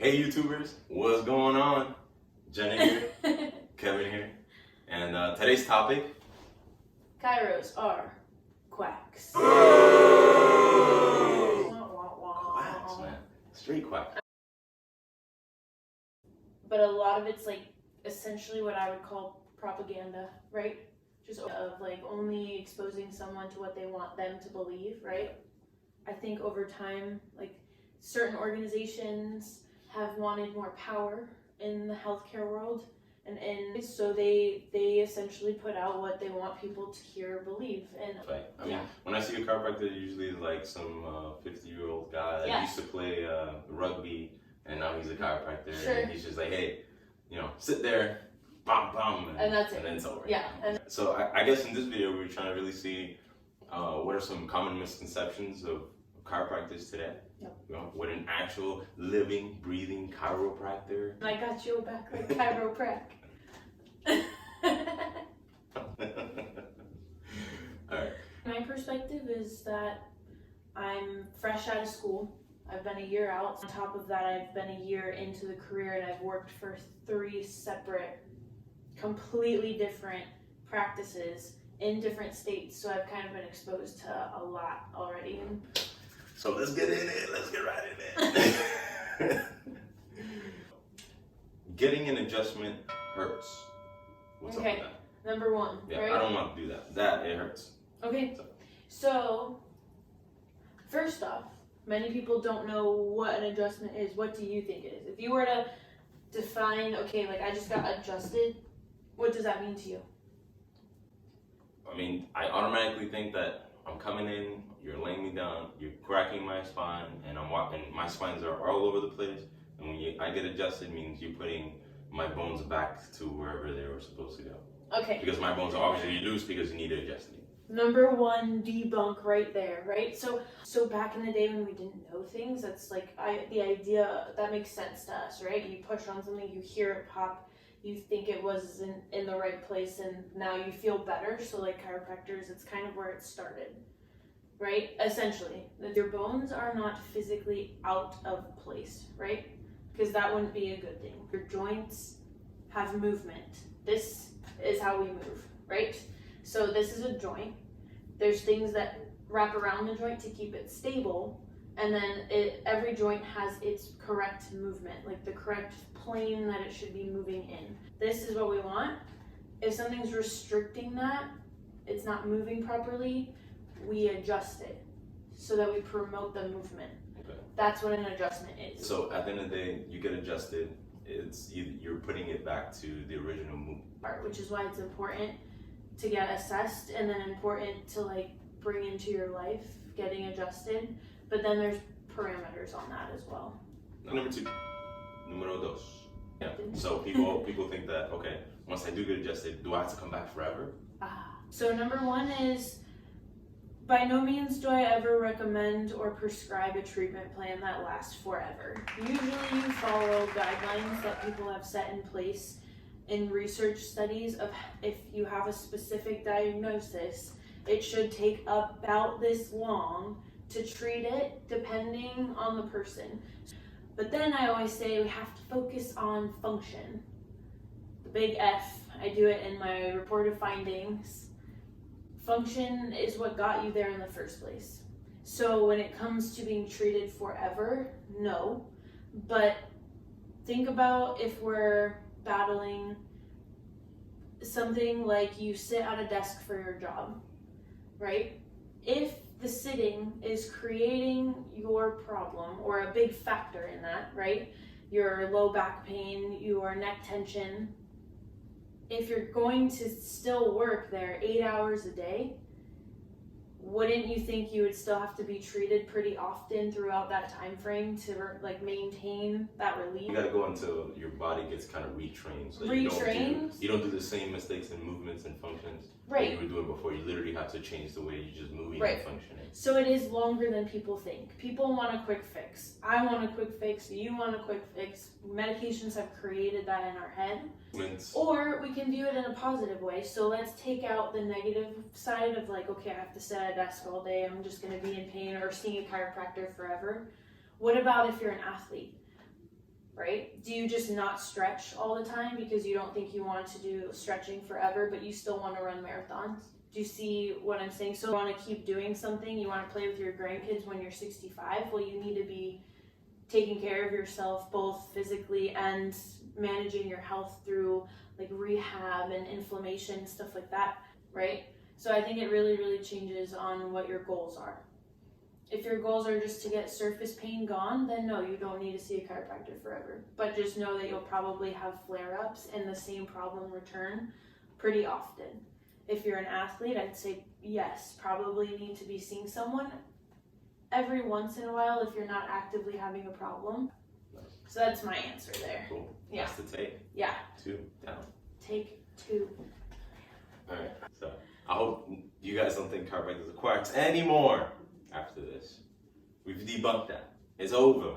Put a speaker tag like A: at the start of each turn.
A: Hey YouTubers, what's going on? Jenna here, Kevin here, and today's topic:
B: Chiros are quacks.
A: Quacks, man, street quack.
B: But a lot of it's like essentially what I would call propaganda, right? Just of like only exposing someone to what they want them to believe, right? I think over time, like certain organizations have wanted more power in the healthcare world, and so they essentially put out what they want people to hear or believe. And
A: Right. I mean, when I see a chiropractor, usually it's like some 50-year-old guy that used to play rugby, and now he's a chiropractor.
B: Sure.
A: And he's just like, hey, sit there, bam, bam,
B: and that's it.
A: And then it's over.
B: Yeah. And
A: so I guess in this video, we're trying to really see what are some common misconceptions of chiropractors today.
B: Yep.
A: What an actual living, breathing chiropractor.
B: I got you back like chiropractic.
A: Alright.
B: My perspective is that I'm fresh out of school. I've been a year out. On top of that, I've been a year into the career, and I've worked for 3 separate, completely different practices in different states. So I've kind of been exposed to a lot already.
A: So let's get in it. Let's get right in it. Getting an adjustment hurts. What's up with that?
B: Number 1.
A: Yeah,
B: right?
A: I don't want to do that. It hurts.
B: Okay. So first off, many people don't know what an adjustment is. What do you think it is? If you were to define, okay, like I just got adjusted, what does that mean to you?
A: I mean, I automatically think that I'm coming in, you're laying me down, you're cracking my spine, and I'm walking. My spines are all over the place. And when I get adjusted, means you're putting my bones back to wherever they were supposed to go.
B: Okay.
A: Because my bones are obviously loose because you need to adjust me.
B: Number 1 debunk right there, right? So back in the day when we didn't know things, that's like the idea that makes sense to us, right? You push on something, you hear it pop, you think it was in the right place, and now you feel better. So like chiropractors, it's kind of where it started, right? Essentially, that your bones are not physically out of place, right? Because that wouldn't be a good thing. Your joints have movement. This is how we move, right? So this is a joint. There's things that wrap around the joint to keep it stable, and then every joint has its correct movement, like the correct plane that it should be moving in. This is what we want. If something's restricting that, it's not moving properly, we adjust it so that we promote the movement.
A: Okay.
B: That's what an adjustment is.
A: So at the end of the day, you get adjusted. You're putting it back to the original movement.
B: Which is why it's important to get assessed, and then important to like bring into your life getting adjusted. But then there's parameters on that as well.
A: Number 2, numero dos. Yeah. So people think that, okay, once I do get adjusted, do I have to come back forever?
B: So number 1 is, by no means do I ever recommend or prescribe a treatment plan that lasts forever. Usually you follow guidelines that people have set in place in research studies of if you have a specific diagnosis, it should take about this long to treat it depending on the person. But then I always say we have to focus on function. The big F, I do it in my reported findings. Function is what got you there in the first place. So when it comes to being treated forever, no. But think about if we're battling something like you sit at a desk for your job, right? If the sitting is creating your problem or a big factor in that, right? Your low back pain, your neck tension, if you're going to still work there 8 hours a day, wouldn't you think you would still have to be treated pretty often throughout that time frame to like maintain that relief?
A: You got to go until your body gets kind of retrained. So
B: Retrained?
A: You don't do the same mistakes in movements and functions
B: Right.
A: that you were doing before. You literally have to change the way you just moving
B: Right.
A: and functioning.
B: So it is longer than people think. People want a quick fix. I want a quick fix. You want a quick fix. Medications have created that in our head. Or we can view it in a positive way. So let's take out the negative side of like, okay, I have to sit at a desk all day. I'm just going to be in pain or seeing a chiropractor forever. What about if you're an athlete, right? Do you just not stretch all the time because you don't think you want to do stretching forever, but you still want to run marathons? Do you see what I'm saying? So you want to keep doing something, you want to play with your grandkids when you're 65, well, you need to be taking care of yourself both physically and managing your health through like rehab and inflammation, stuff like that, right? So I think it really, really changes on what your goals are. If your goals are just to get surface pain gone, then no, you don't need to see a chiropractor forever. But just know that you'll probably have flare-ups and the same problem return pretty often. If you're an athlete, I'd say yes, probably need to be seeing someone every once in a while if you're not actively having a problem. So that's my answer there.
A: Cool.
B: Yeah.
A: That's the take.
B: Yeah.
A: 2 down.
B: Take 2.
A: Alright, so I hope you guys don't think chiropractors are quacks anymore after this. We've debunked that. It's over.